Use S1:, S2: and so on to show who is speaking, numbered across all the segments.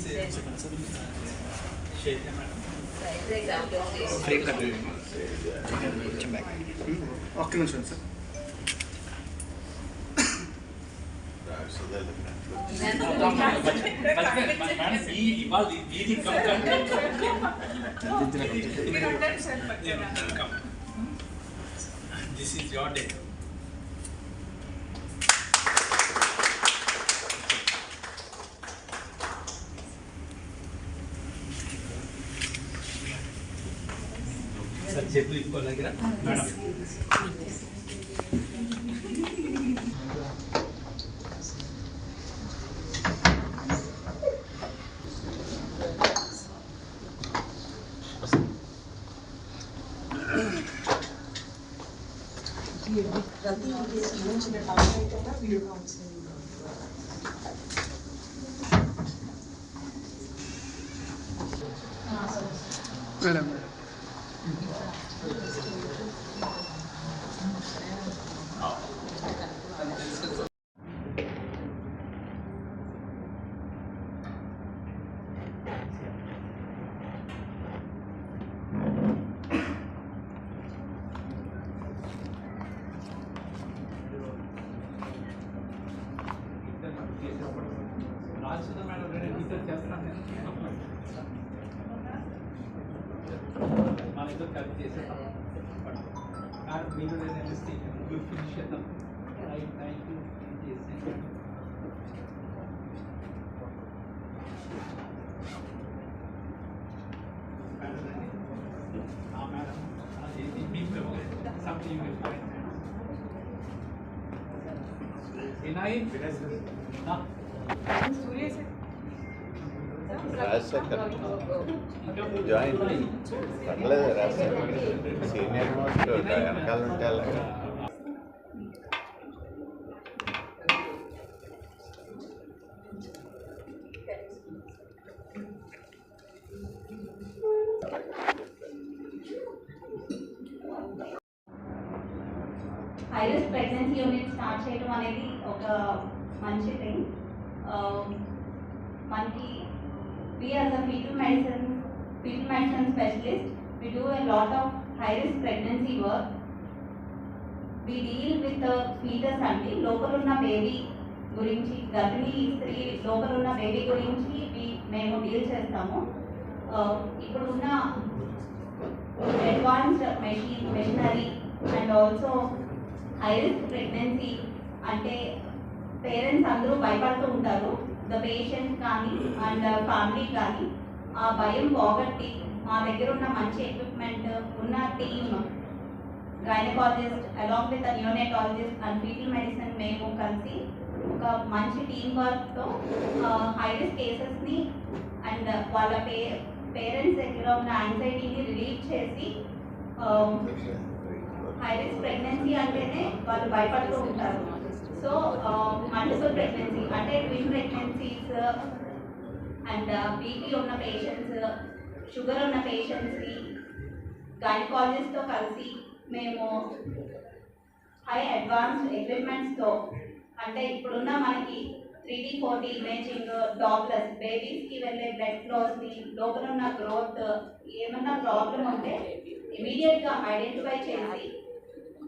S1: This is your day. Sir, check it for like that. Madam.
S2: ప్రతి చిన్న topic అయితే video counselling
S3: madam
S1: Rajasudha madam research చేస్తున్నాను మన ఇద్దరు కలిసి చేసేద్దాం మేడం మీరు ఫినిష్ చేద్దాం రైట్ థ్యాంక్ యూ చేసేయండి మేడం అది మీకు something will find
S4: Rajasekhar join పర్లేదు రాజశేఖర్ సీనియర్ మోస్ట్ వెనకాల ఉంటే అలాగా
S5: high risk pregnancy unit start చేయడం అనేది ఒక మంచి థింగ్. మనకి we as a fetal medicine specialist, we do a lot of high risk pregnancy work. We deal with the fetus అంటే లోపల ఉన్న బేబీ గురించి, గర్భిణీ స్త్రీ లోపల ఉన్న బేబీ గురించి మేము డీల్ చేస్తాము. ఇప్పుడు ఉన్న advanced machinery and also high risk pregnancy అంటే పేరెంట్స్ అందరూ భయపడుతూ ఉంటారు, ద పేషెంట్ కానీ అండ్ ఫ్యామిలీ కానీ. ఆ భయం పోగొట్టి మా దగ్గర ఉన్న మంచి ఎక్విప్మెంట్ ఉన్న team, gynaecologist along with neonatologist and foetal medicine మేము కలిసి ఒక మంచి టీమ్ వర్క్తో హై రిస్క్ కేసెస్ని అండ్ వాళ్ళ పేరెంట్స్ దగ్గర ఉన్న యాంగ్జైటీని రిలీవ్ చేసి, హై రిస్క్ ప్రెగ్నెన్సీ అంటేనే వాళ్ళు భయపడుతూ ఉంటారు. సో మల్టిపుల్ ప్రెగ్నెన్సీ అంటే ట్విన్ ప్రెగ్నెన్సీస్ అండ్ బీపీ ఉన్న పేషెంట్స్, షుగర్ ఉన్న పేషెంట్స్కి గైనకాలజిస్ట్తో కలిసి మేము హై అడ్వాన్స్డ్ ఎక్విప్మెంట్స్తో, అంటే ఇప్పుడున్న మనకి 3D 4D ఇమేజింగ్, డాప్లర్స్, బేబీస్కి వెళ్ళే బ్లడ్ ఫ్లోస్ని, లోపల ఉన్న గ్రోత్, ఏమన్నా ప్రాబ్లం ఉంటే ఇమీడియట్గా ఐడెంటిఫై చేసి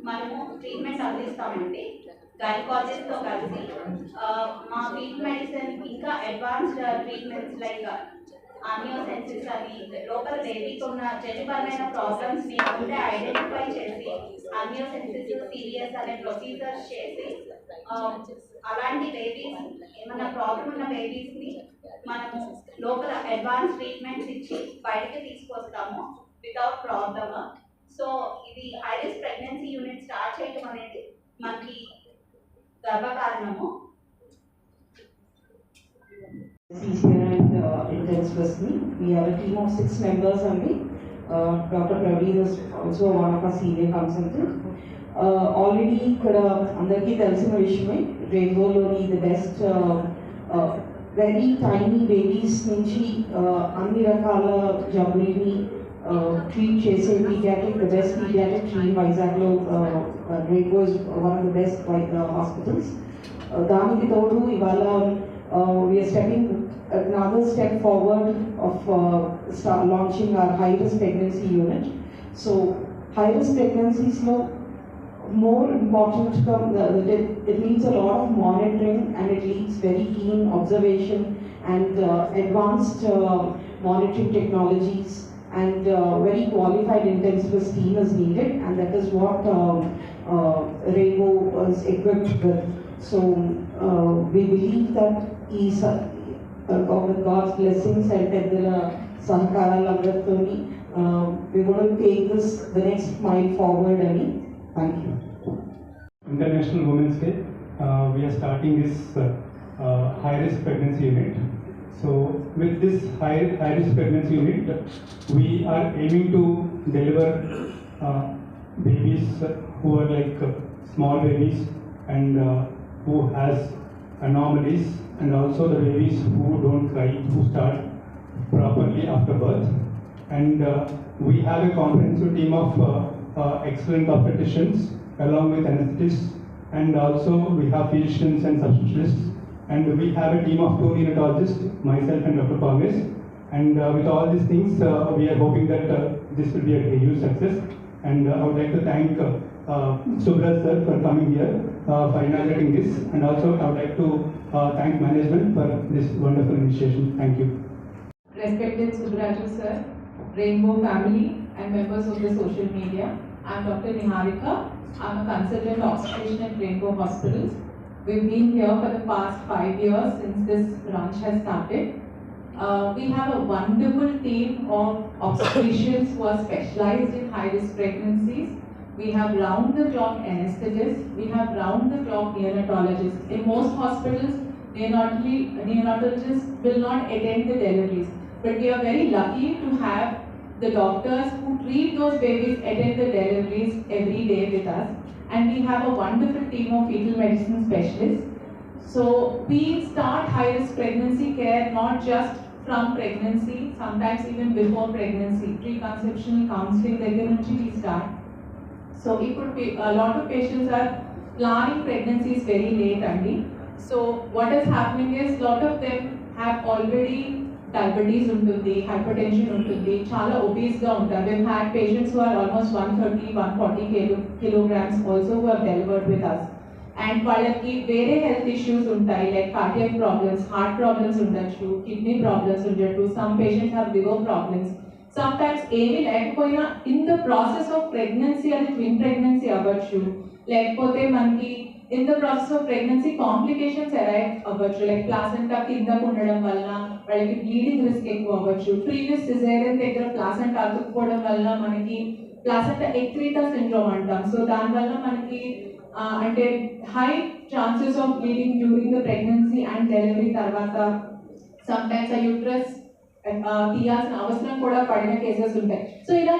S5: మనము ట్రీట్మెంట్ అందిస్తామండి గైనకాలజిస్ట్తో కలిసి. మా ఫీటల్ మెడిసిన్ ఇంకా అడ్వాన్స్డ్ ట్రీట్మెంట్స్ లైక్ ఆనియోసెన్సిస్ అని, లోపల బేబీకి ఉన్న జన్యుపరమైన ప్రాబ్లమ్స్ని ముందే ఐడెంటిఫై చేసి ఆనియోసెన్సిస్ సీరియస్ అనే ప్రొసీజర్స్ చేసి అలాంటి బేబీస్, ఏమైనా ప్రాబ్లం ఉన్న బేబీస్ని మనము లోపల అడ్వాన్స్ ట్రీట్మెంట్స్ ఇచ్చి బయటకి తీసుకొస్తాము వితౌట్ ప్రాబ్లమ్. సో ఇది high risk pregnancy unit start చేయడం అనేది మనకి గర్వకారణము.
S2: and intense person. We are a team of 6 members only. Dr. Praveen is also one of our senior consultants. Already ఇక్కడ అందరికీ తెలిసిన విషయమే, రెయిన్బోలోని the best very tiny babies నుంచి అన్ని రకాల జబ్బుల్ని ట్రీట్ చేసే paediatric, the best paediatric team వైజాగ్లో. Rainbow is one of the best hospitals. దానికి తోడు ఇవాళ we are stepping another step forward of launching our high-risk pregnancy unit. So high-risk pregnancies more important it needs a lot of monitoring, and it needs very keen observation and advanced monitoring technologies, and very qualified intensivist team is needed, and that is what Rainbow is equipped with. So we believe that with God's blessings and we're going to take this the next mile forward. Thank you.
S3: International Women's Day, we are starting this high-risk pregnancy unit. So with this high-risk pregnancy unit, we are aiming to deliver babies who are like small babies and who has anomalies, and also the babies who don't cry, who start properly after birth. And we have a comprehensive team of excellent obstetricians along with anesthetists, and also we have physicians and substitutists, and we have a team of 2 neonatologists, myself and Dr. Paves. And with all these things, we are hoping that this will be a huge success. And I would like to thank Subraj sir for coming here for inaugurating this, and also I would like to thank management for this wonderful initiation. Thank you.
S6: Respected Subraj sir, Rainbow family and members of the social media, I am Dr. Niharika. I am a consultant obstetrician at Rainbow Hospitals. We've been here for the past 5 years since this branch has started. We have a wonderful team of obstetricians who are specialized in high-risk pregnancies. We have round-the-clock anesthetists. We have round-the-clock neonatologists. In most hospitals, neonatologists will not attend the deliveries. But we are very lucky to have the doctors who treat those babies attend the deliveries every day with us. And we have a wonderful team of fetal medicine specialists. So we start high-risk pregnancy care not just from pregnancy, sometimes even before pregnancy. Preconceptional counseling we start. So a lot of patients are planning pregnancies very late only. So what is happening is a lot of them have already diabetes untundi, hypertension untundi, chala obese ga untaru. We've had patients who are almost 130, 140 kilograms also who have delivered with us. And వాళ్ళకి వేరే health issues ఉంటాయి, like cardiac problems, heart problems ఉండొచ్చు, kidney problems ఉండొచ్చు. Some patients have liver problems. Sometimes ఏమీ లేకపోయినా in the process of pregnancy అది twin pregnancy అవ్వచ్చు, లేకపోతే మనకి in the process of pregnancy complications arise అవ్వచ్చు, like placenta కిందకు ఉండడం వల్ల వాళ్ళకి bleeding risk ఎక్కువ అవ్వచ్చు. Previous cesarean దగ్గర placenta అతుక్కుపోవడం వల్ల మనకి placenta eccrita syndrome అంటాం. సో దానివల్ల మనకి అంటే high chances of bleeding during the pregnancy and delivery తర్వాత sometimes a uterus తీయాల్సిన అవసరం కూడా పడిన కేసెస్ ఉంటాయి. సో ఇలా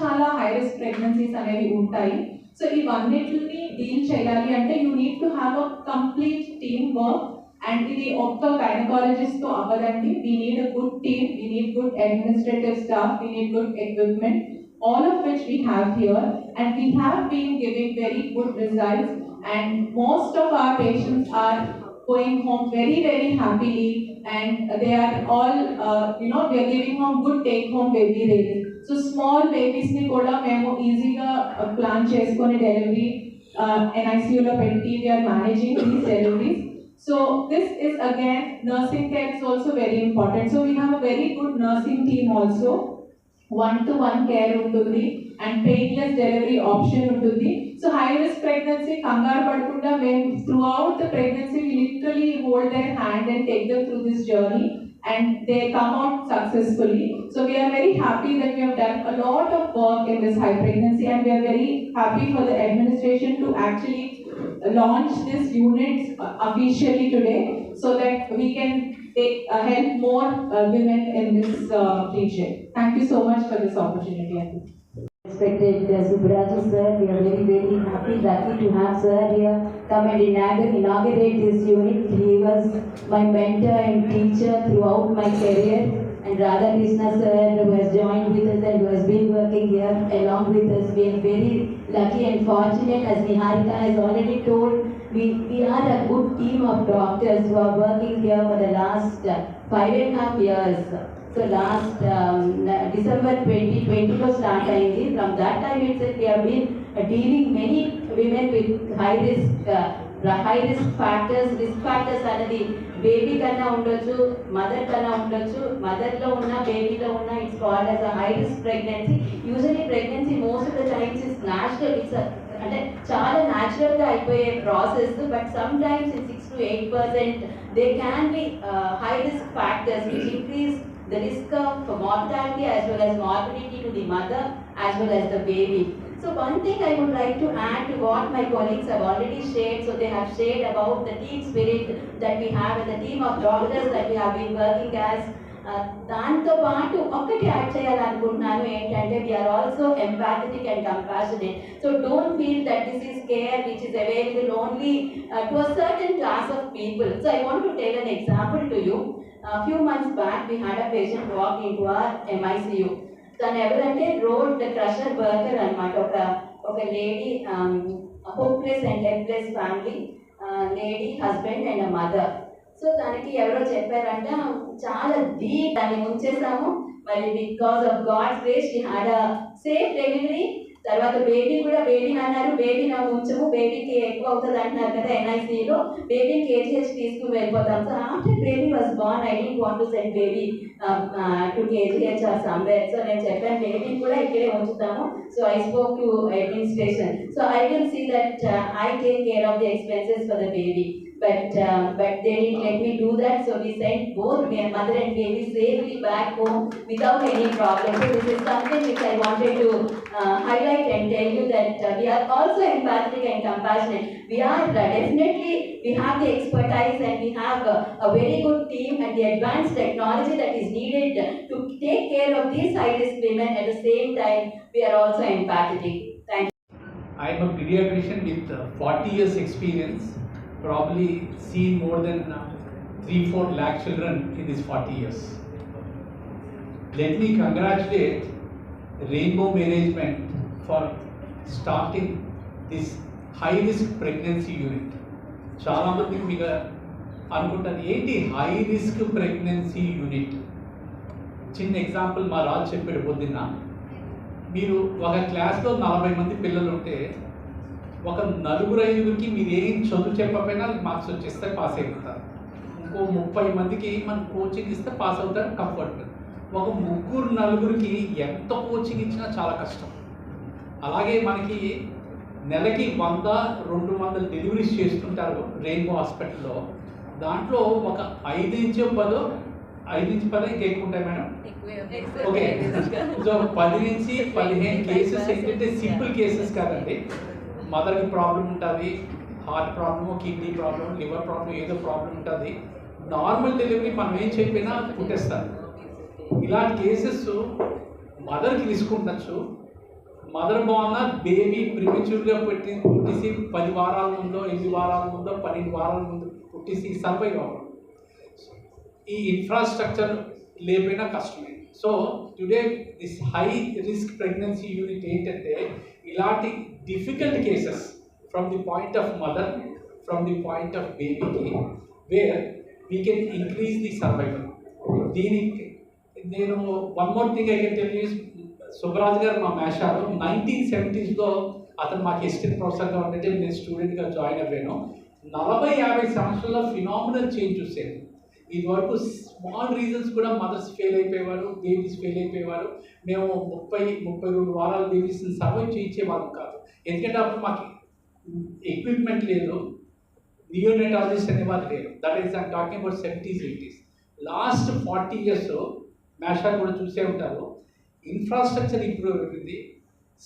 S6: చాలా హై రిస్క్ ప్రెగ్నెన్సీస్ అనేవి ఉంటాయి. సో ఇవన్నిటిని డీల్ చేయాలి అంటే you need to have a complete team work. And ఇది ఒక్క గైనకాలజిస్ట్ తో అవ్వదండి. We need a good team, we need good administrative staff, we need good equipment, all of which we have here, and we have been giving very good results, and most of our patients are going home very happily, and they are all they are giving home good take home baby rates. So small babies ni kuda memo easy ga plan cheskone delivery NICU lo petti we are managing these deliveries. So this is again, nursing care is also very important. So we have a very good nursing team also. 1-to-1 care ఉంటుంది and painless delivery option ఉంటుంది. So high risk pregnancy కంగారు పడకుండా మేము throughout the pregnancy we literally hold their hand and take them through this journey, and they come out successfully. So we are very happy that we have done a lot of work in this high pregnancy, and we are very happy for the administration to actually launch this unit officially today so that we can help more women in this region. Thank you so much for this opportunity.
S7: Respected Subraj sir, we are very happy, lucky to have sir here come and inaugurate this unit. He was my mentor and teacher throughout my career, and Radhakrishna sir who has joined with us and who has been working here along with us. We are very lucky and fortunate, as Niharika has already told. we are a good team of doctors who are working here for the last 5.5 years. So last December 2020 was start aindi. From that time itself we have been dealing many women with high risk factors. Risk factors anadi baby kanna undochu, mother kanna undochu, mother lo unna, baby lo unna, it's called as a high risk pregnancy. Usually pregnancy most of the times is natural. It's a అంటే చాలా న్యాచురల్గా అయిపోయే process, but some times in 6 to 8% they can be high risk factors which increase the risk of mortality as well as morbidity to the mother as well as the baby. So one thing I would like to add to what my colleagues have already shared, so they have shared about the team spirit that we have and the team of doctors that we have been working as. దాంతో పాటు ఒక్కటి add చేయాలనుకుంటున్నాను ఏంటంటే we are also empathetic and compassionate. So don't feel that this is care which is available only to a certain class of people. So I want to tell an example to you. Few months back we had a patient walk in to our MICU. తను ఎవరంటే road crusher worker అనమాట. ఒక lady, hopeless and helpless family, lady, husband and mother. So తనకి ఎవరో చెప్పారంట చాలా deep దాన్ని ఉంచేసాము. మరి because of God's grace she had a safe delivery. తర్వాత బేబీ కూడా, బేబీని అన్నారు బేబీ నా ఉంచము, బేబీకి ఎక్కువ అవుతుంది అంటున్నారు కదా NICUలో, బేబీని KGH తీసుకుని వెళ్ళిపోతాం. So after baby was born I don't want to send baby to KGH or somewhere. So నేను చెప్పాను బేబీని కూడా ఇక్కడే ఉంచుతాము. So I spoke to administration. So I will see that I take care of the expenses for the baby. But they didn't let me do that, so we sent both mother and baby safely back home without any problem. So this is something which I wanted to highlight and tell you that we are also empathic and compassionate. We are definitely, we have the expertise and we have a very good team and the advanced technology that is needed to take care of these high-risk women. At the same time, we are also empathetic. Thank you.
S1: I am a pediatrician with 40 years experience. Probably seen more than 3-4 lakh children in these 40 years. Let me congratulate Rainbow Management for starting this high risk pregnancy unit. చాలా మంది మీకు అనుకుంటారు ఏంటి high risk pregnancy unit. చిన్న example మా రాజు చెప్పాడు పొద్దున్న. మీరు ఒక క్లాస్లో 40 మంది పిల్లలు ఉంటే ఒక 4-5కి మీరు ఏం చదువు చెప్పకపోయినా మార్క్స్ వచ్చేస్తే పాస్ అయిపోతారు. ఇంకో 30 మందికి మనం కోచింగ్ ఇస్తే పాస్ అవుతారు కంఫర్ట్. ఒక 3-4కి ఎంత కోచింగ్ ఇచ్చినా చాలా కష్టం. అలాగే మనకి నెలకి 100-200 డెలివరీస్ చేస్తుంటారు రెయిన్బో హాస్పిటల్లో. దాంట్లో ఒక 5 నుంచి 10 ఇంకా ఎక్కువ ఉంటాయి మేడం. ఓకే, సో 10 నుంచి 15 కేసెస్ ఏంటంటే సింపుల్ కేసెస్ కాదండి. మదర్కి ప్రాబ్లం ఉంటుంది, heart problem, kidney problem, liver problem, ఏదో ప్రాబ్లం ఉంటుంది. నార్మల్ డెలివరీ మనం ఏం చెప్పినా పుట్టేస్తారు. ఇలాంటి కేసెస్ మదర్కి రిస్క్ ఉండొచ్చు. మదర్ బాగున్నా బేబీ ప్రిమెచ్యూర్గా పుట్టేసి 10 వారాల ముందో, 8 వారాల ముందో, 12 వారాల ముందు పుట్టేసి సర్వైవ్ అవ్వడం. ఈ ఇన్ఫ్రాస్ట్రక్చర్ లేకపోయినా కష్టమే. So today this high risk pregnancy unit ఏంటంటే ఇలాంటి difficult cases from the point of mother, from the point of బేబీకి, where we can increase the survival. దీనికి నేను one more thing I can tell you. Subbaraju garu మా మేషాలు 1970sలో అతను మాకు assistant ప్రొఫెసర్గా ఉంటే నేను స్టూడెంట్గా జాయిన్ అయ్యాను. 40-50 సంవత్సరాల్లో ఫినామినల్ చేంజ్ చూసాను. ఇది వరకు స్మాల్ రీజన్స్ కూడా మదర్స్ ఫెయిల్ అయిపోయేవారు, బేబీస్ ఫెయిల్ అయిపోయేవారు. మేము 30-32 వారాల బేబీస్ని సర్వైవ్ చేయించేవాళ్ళం కాదు. ఎందుకంటే అప్పుడు మాకు ఎక్విప్మెంట్ లేదు, నియోనెటాలజిస్ట్ అనేవాళ్ళు లేరు. That is I'm talking about 70s, 80s. Last 40 years మేషాలు కూడా చూసే ఉంటారు. ఇన్ఫ్రాస్ట్రక్చర్ ఇంప్రూవ్ అయిపోయింది.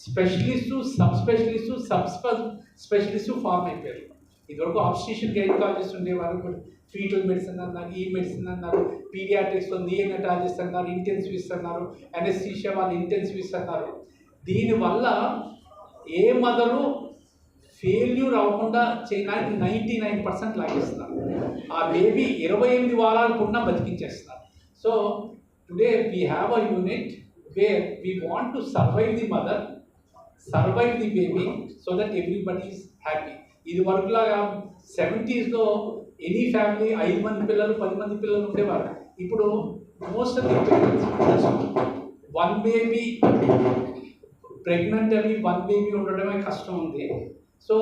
S1: స్పెషలిస్టు, సబ్ స్పెషలిస్టు ఫామ్ అయిపోయారు. ఇదివరకు ఆబ్స్టిషియన్ గైనకాలజిస్ట్ ఉండేవారు, ఇప్పుడు ఫీటల్ మెడిసిన్ అన్నారు, ఈ మెడిసిన్ అన్నారు, పీడియాట్రిక్స్లో నియోనెటాలజిస్ట్ అన్నారు, ఇంటెన్సివిస్ట్ అన్నారు, అనెస్థీషియా వాళ్ళు ఇంటెన్సివిస్ట్ అన్నారు. దీనివల్ల ఏ మదరు ఫెయిల్యూర్ అవ్వకుండా చేయడానికి 99% లాగేస్తున్నారు. ఆ బేబీ 28 వారాలకు ఉన్న బతికించేస్తున్నారు. So today we have a unit where we want to survive the mother, survive the baby so that everybody is happy. ఇది వరకులాగా 70s లో ఎనీ ఫ్యామిలీ 5 మంది పిల్లలు 10 మంది పిల్లలు ఉండేవారు. ఇప్పుడు most of the parents one baby pregnant అని one baby ఉండడమే కష్టం ఉంది. సో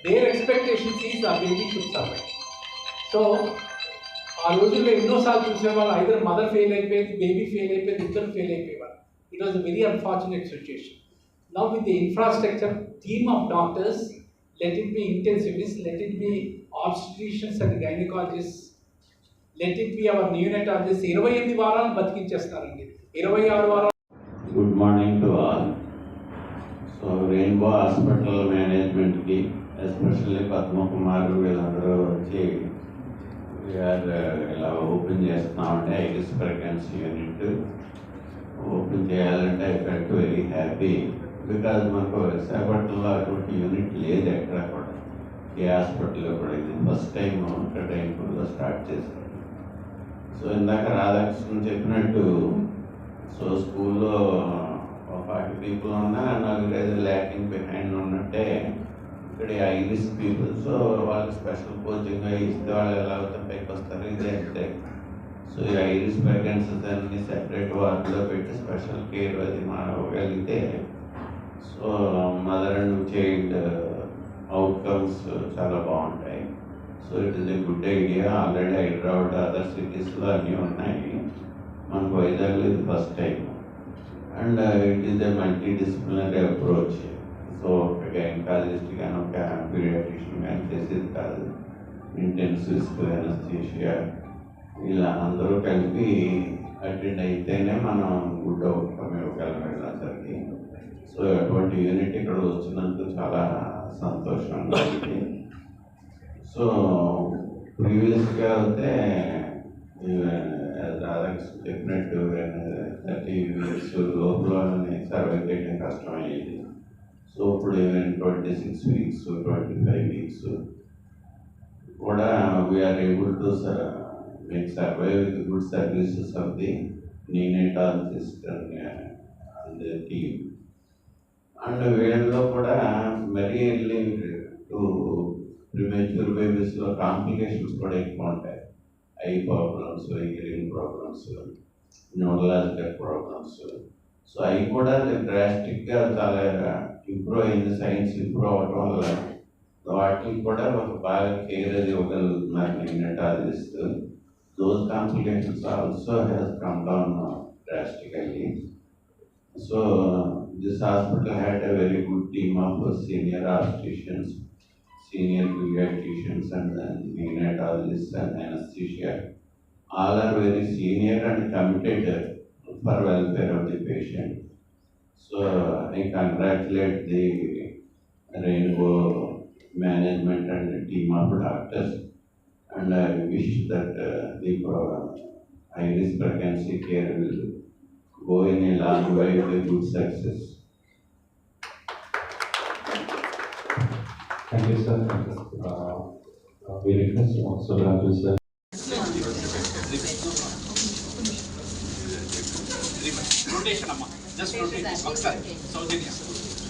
S1: దేర్ ఎక్స్పెక్టేషన్స్ ఈజ్ ఆ బేబీ షుడ్ సర్వైవ్. సో ఆ రోజుల్లో ఎన్నోసార్లు చూసేవాళ్ళు, ఐదర్ మదర్ ఫెయిల్ అయిపోయేది, బేబీ ఫెయిల్ అయిపోయేది, ఇద్దరు ఫెయిల్ అయిపోయేవారు. It was a very unfortunate situation. Now with the infrastructure team of doctors, let it be intensivists, let it be obstetricians and gynecologists, let it be our neonatologists. 28 వారాలు బతికించేస్తారండి, 26 వారాలు.
S8: Good morning to all. So Rainbow Hospital management ki, especially Padma Kumar వీళ్ళందరూ వచ్చి ఇలా open చేస్తున్నామంటే iris pregnancy unit open చేయాలంటే I felt very happy. Because మనకు విశాఖపట్నంలో అటువంటి యూనిట్ లేదు ఎక్కడ కూడా, ఏ హాస్పిటల్లో కూడా. ఇది ఫస్ట్ టైం ఇక్కడ టైంలో స్టార్ట్ చేశారు. సో ఇందాక రాధాకృష్ణ చెప్పినట్టు, సో స్కూల్లో 40 పీపుల్ ఉన్నా 4-5 ల్యాకింగ్ బిహైండ్ ఉన్నట్టే ఇక్కడ ఐరిస్ పీపుల్. సో వాళ్ళకి స్పెషల్ కోచింగ్ ఇస్తే వాళ్ళు ఎలా అవుతే పైకి వస్తారు, ఇదే అంతే. సో ఈ ఐరిస్ ప్రెగ్నెన్సీస్ అన్ని సెపరేట్ వార్డులో పెట్టి స్పెషల్ కేర్ అది ఇవ్వగలిగితే so mother and child outcomes చాలా బాగుంటాయి. So it is a good idea. Already Hyderabad other సిటీస్లో అన్నీ ఉన్నాయి, మనకు వైజాగ్లో ఇది first time. And it is a multi disciplinary approach. So ఒక గైనకాలజిస్ట్ కానీ ఒక పీడియాట్రిషియన్ కానీ చేసేది కాదు, ఇంటెన్సివిస్ట్, అనస్థీషియా ఇలా అందరూ కలిపి అటెండ్ అయితేనే మనం గుడ్ అవుట్కమ్ ఇవ్వగలమేసరికి. సో అటువంటి యూనిట్ ఇక్కడ వచ్చినందుకు చాలా సంతోషంగా ఉంది. సో ప్రీవియస్గా అయితే రాధాకృష్ణ చెప్పినట్టు 30 weeks లోపల సర్వే చేయడం కష్టమయ్యేది. సో ఇప్పుడు 26 weeks, 25 weeks కూడా we are able to make survive with good services of the neonatologist and the team. And వీళ్ళలో కూడా మరీ ఎర్లీ టు ప్రిమేచ్యూర్ బేబీస్లో కాంప్లికేషన్స్ కూడా ఎక్కువ ఉంటాయి. Eye problems, hearing problems, neurological problems. So అవి కూడా డ్రాస్టిక్గా చాలా ఇంప్రూవ్ అయింది, సైన్స్ ఇంప్రూవ్ అవ్వడం వల్ల వాటికి కూడా ఒక బాగా కేర్ అది ఇవ్వగలుగుతున్నారు neonatologist. Those complications also has come down drastically. So this hospital had a very good team of senior obstetricians, senior pediatricians and neonatologists and anesthesia. All are very senior and committed for welfare of the patient. So I congratulate the Rainbow management and the team of doctors. And I wish that the IRIS pregnancy care will go in a long way with good success.
S9: Thank you, sir. We request also Raju, sir.
S1: Rotation, amma. Just rotate. Outside. South India.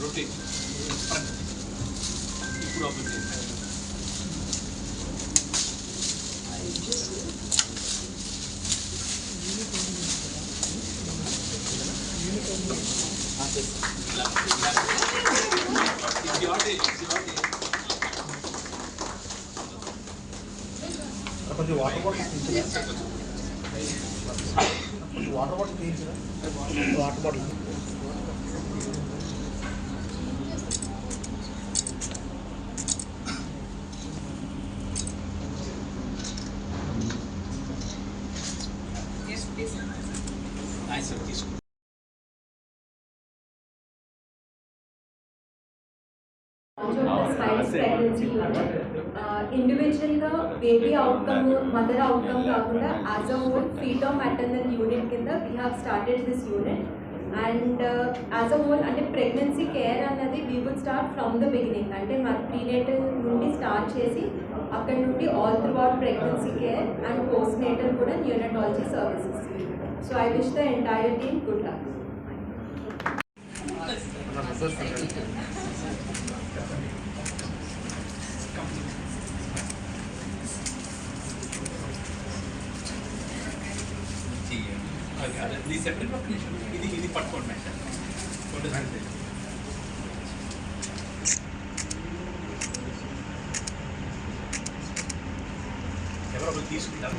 S1: Rotate. Front. ఇప్పుడు open చేయండి.
S10: కొంచెం water bottle తీయించరా, water bottle.
S11: ఇండివిజువల్గా baby outcome, mother outcome కాకుండా as a whole feto maternal unit కింద we have started this unit. And as a whole అంటే pregnancy care అన్నది we would start from the beginning. అంటే మన prenatal నుండి start చేసి అక్కడ నుండి all throughout pregnancy care and postnatal కూడా neonatology services. So I wish the entire team good luck.
S1: ఇది సెప్టెంబర్ ఇది పట్టుకోండి ఎవరో తీసుకుంటారు.